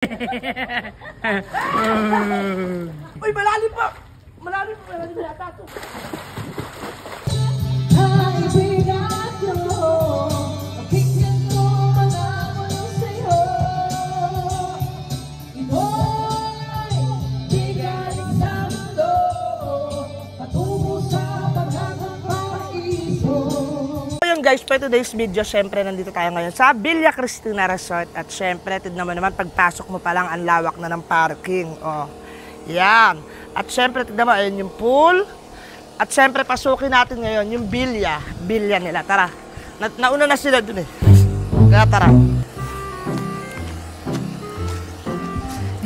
Uy, malalim pa! Malalim yata ito. Guys, for today's video, syempre nandito tayo ngayon sa Villa Cristina Resort at syempre, tignan mo naman, pagpasok mo pa lang, ang lawak na ng parking. Oh, yan. At syempre, tignan mo, ayun yung pool. At syempre, pasukin natin ngayon yung Villa nila. Tara, nauna na sila dun eh. Kaya tara.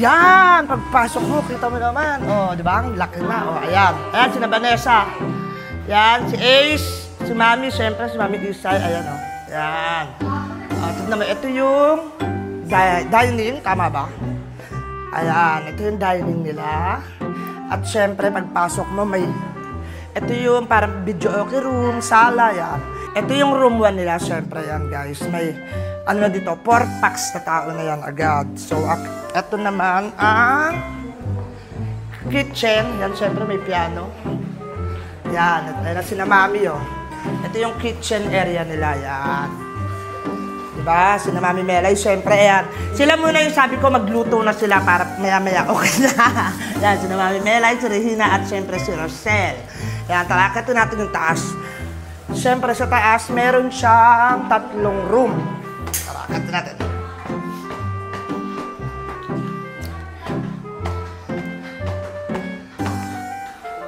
Yan, pagpasok mo, kita mo naman. Oh, di ba? Ang laki na. Oh, ayan. Ayan, si Vanessa. Yan, si Ace. Si Mami, siyempre, si Mami Isay, ayan o. Ayan. Tignan mo, ito yung dining, tama ba? Ayan, ito yung dining nila. At siyempre, pagpasok mo, ito yung parang video okay room, sala, yan. Ito yung room 1 nila, siyempre, yan guys. May, ano na dito, 4 packs na tao na yan agad. So, ito naman ang kitchen. Yan, siyempre, may piano. Yan, ito na sina Mami, oh. Ito yung kitchen area nila, yan. Diba? Sina Mami Melay, syempre, yan. Sila muna yung sabi ko, magluto na sila para maya-maya okay na. Yan, sina Mami Melay, si Regina, at syempre si Rosel. Yan, talakito natin yung taas. Syempre, sa taas, meron siyang 3 room. Talakito natin.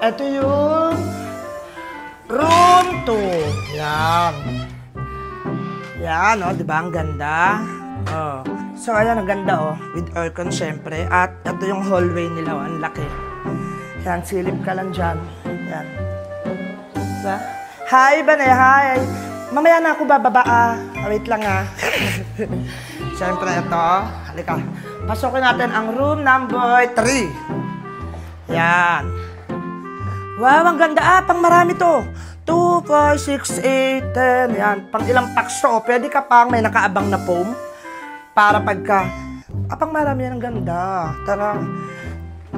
Ito yung room 2. Yan. Yan, oh, di ba? Ang ganda. Oh. So, ayan, ang ganda, oh. With aircon, syempre. At ito yung hallway nila, oh. Ang laki. Yan, silip ka lang dyan. Yan. Diba? Hi, Bane, hi. Mamaya na ako bababa, ah. Wait lang, ah. Syempre, ito. Halika. Pasukin natin ang room number 3. Yan. Wow, ang ganda, ah. Pang marami to. 2, 4, 6, 8, 10. Yan. Pang ilang packs to. Pwede ka pang may nakaabang na foam. Para pagka... pang marami yan. Ang ganda. Tara.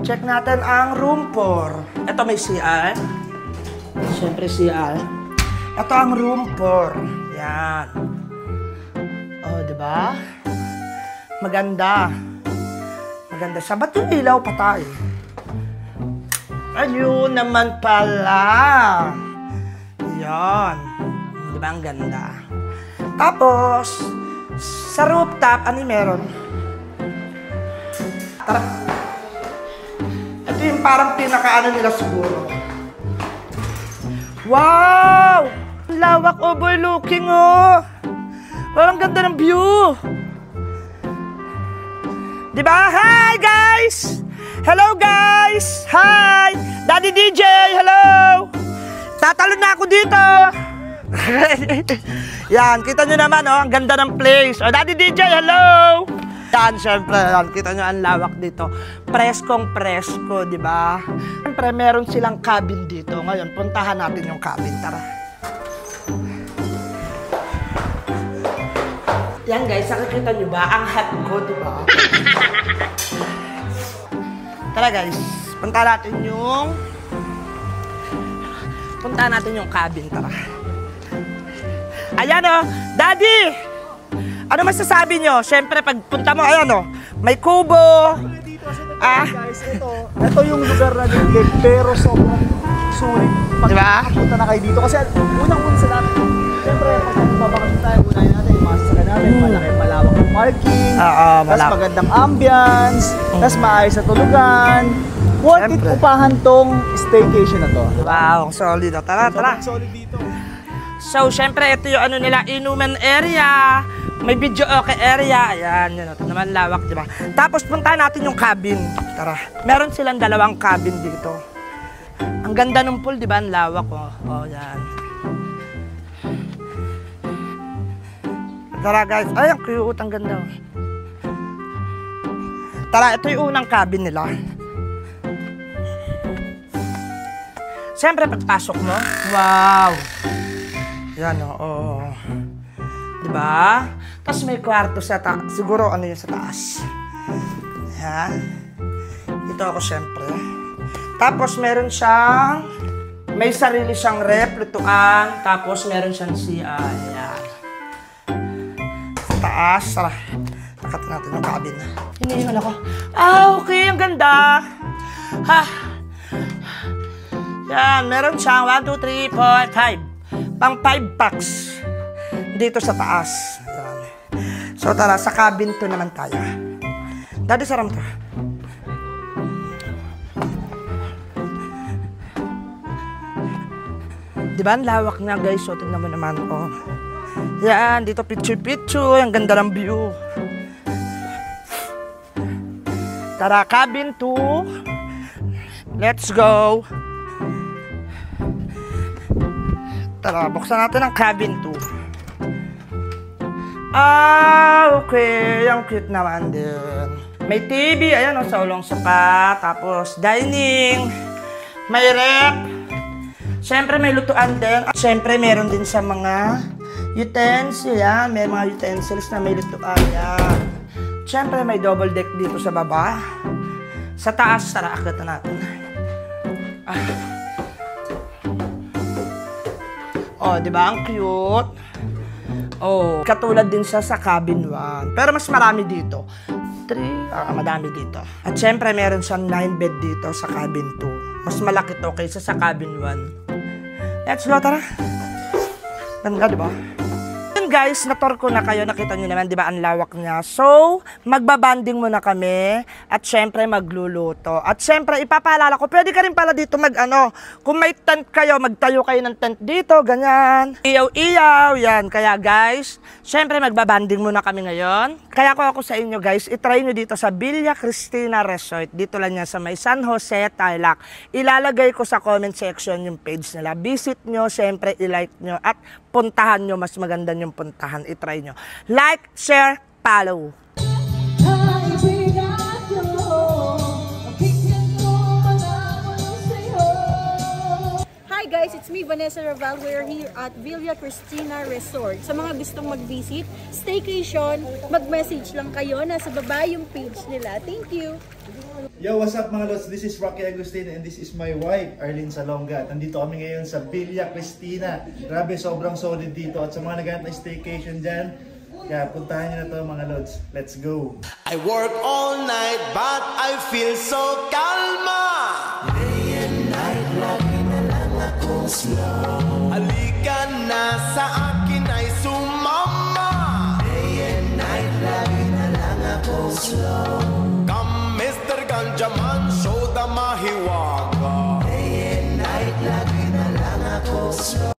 Check natin ang room 4. Ito may CR. Siyempre CR. Ito ang room 4. Yan. Oh, diba? Maganda. Maganda siya. Ba't yung ilaw patay? Ayun naman pala. Yan. Di ba ang ganda? Tapos, sa rooftop, ano yung meron? Tara. Ito yung parang pinaka-ano nila siguro. Wow! Lawak overlooking, oh! Parang ganda ng view. Di ba? Hi, guys! Hello, guys! Hi! Daddy DJ, hello! Tatalon na ako dito! Yan, kita nyo naman, oh, ang ganda ng place. Oh, Daddy DJ, hello! Yan, syempre, yan, kita nyo ang lawak dito. Preskong presko, di ba? Syempre, meron silang cabin dito. Ngayon, puntahan natin yung cabin. Tara. Yan, guys, nakikita nyo ba? Ang hot ko, di ba? Tara, guys. Puntahan natin yung cabin, tara. Ayan, oh. Daddy! Ano masasabi nyo? Siyempre, pagpunta mo, ayan, oh. May kubo. Guys, ito yung lugar na din, pero sobrang sulit. Pag punta na kayo dito. Kasi unang-una sa lahat, siyempre, pag babakasyon tayo, unahin natin yung mga sasakyan natin. Malaki, malawak ng parking. Tapos magandang ambience. Tapos maayos na tulugan. Worth it upahan tong staycation na to. Wow, solid. Tara, tara. Solid dito. So, syempre, ito yung ano nila, inuman area. May video okay area. Ayan, yun. Ito naman lawak, di ba? Tapos, puntahan natin yung cabin. Tara. Meron silang 2 cabin dito. Ang ganda ng pool, di ba? Ang lawak, oh. Oh, yan. Tara, guys. Ay, ang cute. Ang ganda, oh. Tara, ito yung unang cabin nila. Siyempre, pagpasok mo, wow! Yan, oo. Diba? Tapos may kwarto sa taas. Siguro ano yun sa taas. Yan. Dito ako syempre. Tapos meron siyang, may sarili siyang rep, lutuan. Tapos meron siyang CR. Yan. Sa taas. Tara. Nakat natin yung cabin. Hinihingal ako. Okay. Ang ganda. Ha. Yan. Meron siyang 1, 2, 3, 4, 5. Pang 5 packs. Dito sa taas. Yan. So tara, sa cabin to naman tayo. Daddy, saram to. Diba ang lawak niya guys? So tingnan mo naman. Oh. Yan, dito picture-picture. Ang ganda ng view. Tara, cabin 2. Let's go. Tara, buksan natin ang cabin 2. Okay. Ang cute naman din. May TV. Ayan, sa ulong sopa. Tapos, dining. May rep. Siyempre, may lutuan din. At siyempre, meron din sa mga utensils. Yan. May mga utensils na may lutuan. Yan. Siyempre, may double deck dito sa baba. Sa taas, tara, akit na natin. Oh, di ba? Ang cute. Oh, katulad din siya sa cabin 1. Pero mas marami dito. 3, madami dito. At syempre, meron siyang 9 bed dito sa cabin 2. Mas malaki to kaysa sa cabin 1. Let's go, tara. Ganda, di ba? Guys, na-tour ko na kayo. Nakita nyo naman, di ba, ang lawak niya. So, magbabanding muna kami. At syempre, magluluto. At syempre, ipapaalala ko, pwede ka rin pala dito kung may tent kayo, magtayo kayo ng tent dito, ganyan. Iyaw-iyaw, yan. Kaya guys, syempre, magbabanding muna kami ngayon. Kaya ako sa inyo guys, itry nyo dito sa Villa Cristina Resort. Dito lang yan sa may San Jose, Tarlac. Ilalagay ko sa comment section yung page nila. Visit nyo, syempre, i-like nyo. At puntahan nyo, mas maganda yung puntahan, itry nyo. Like, share, follow. Hi guys, it's me Vanessa Raval. We're here at Villa Cristina Resort. Sa mga gustong mag-visit, staycation, mag-message lang kayo. Nasa baba yung page nila. Thank you! Yo, what's up mga lods? This is Rocky Agustin and this is my wife, Arlene Salonga. At nandito kami ngayon sa Villa Cristina. Grabe, sobrang solid dito. At sa mga naghanap ng staycation dyan, kaya puntahan nyo na to mga lods. Let's go! I work all night but I feel so calma. Day and night, lagi na lang ako slow. Halika na sa akin ay sumama. Day and night, lagi na lang ako slow. Come Mr. Ganjaman, show the mahiwaga. Day and night, lagi na lang ako slow.